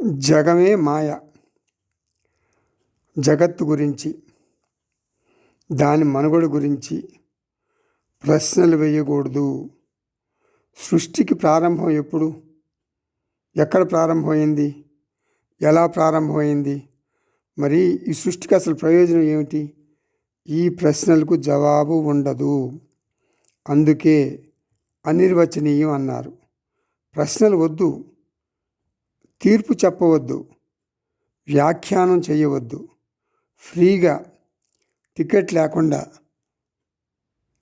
జగమే మాయ. జగత్తు గురించి, దాని మనుగడ గురించి ప్రశ్నలు వేయకూడదు. సృష్టికి ప్రారంభం ఎప్పుడు, ఎక్కడ ప్రారంభమైంది, ఎలా ప్రారంభమైంది, మరి ఈ సృష్టికి అసలు ప్రయోజనం ఏమిటి? ఈ ప్రశ్నలకు జవాబు ఉండదు. అందుకే అనిర్వచనీయం అన్నారు. ప్రశ్నలు వద్దు, తీర్పు చెప్పవద్దు, వ్యాఖ్యానం చేయవద్దు. ఫ్రీగా టికెట్ లేకుండా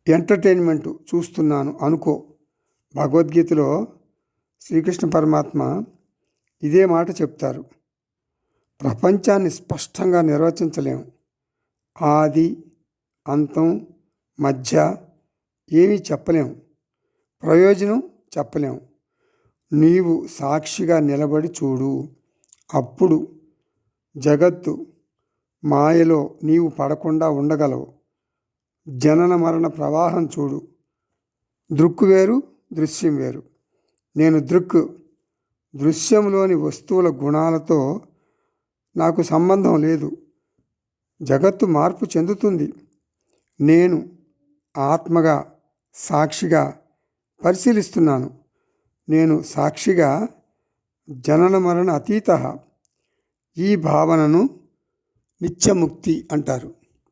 ఎంటర్టైన్మెంట్ చూస్తున్నాను అనుకో. భగవద్గీతలో శ్రీకృష్ణ పరమాత్మ ఇదే మాట చెప్తారు. ప్రపంచాన్ని స్పష్టంగా నిర్వచించలేము. ఆది అంతం మధ్య ఏమీ చెప్పలేము. ప్రయోజనం చెప్పలేము. నీవు సాక్షిగా నిలబడి చూడు. అప్పుడు జగత్తు మాయలో నీవు పడకుండా ఉండగలవు. జనన మరణ ప్రవాహం చూడు. దృక్కు వేరు, దృశ్యం వేరు. నేను దృశ్యంలోని వస్తువుల గుణాలతో నాకు సంబంధం లేదు. జగత్తు మార్పు చెందుతుంది. నేను ఆత్మగా సాక్షిగా పరిశీలిస్తున్నాను. నేను సాక్షిగా జనన మరణ అతీత. ఈ భావనను నిత్యముక్తి అంటారు.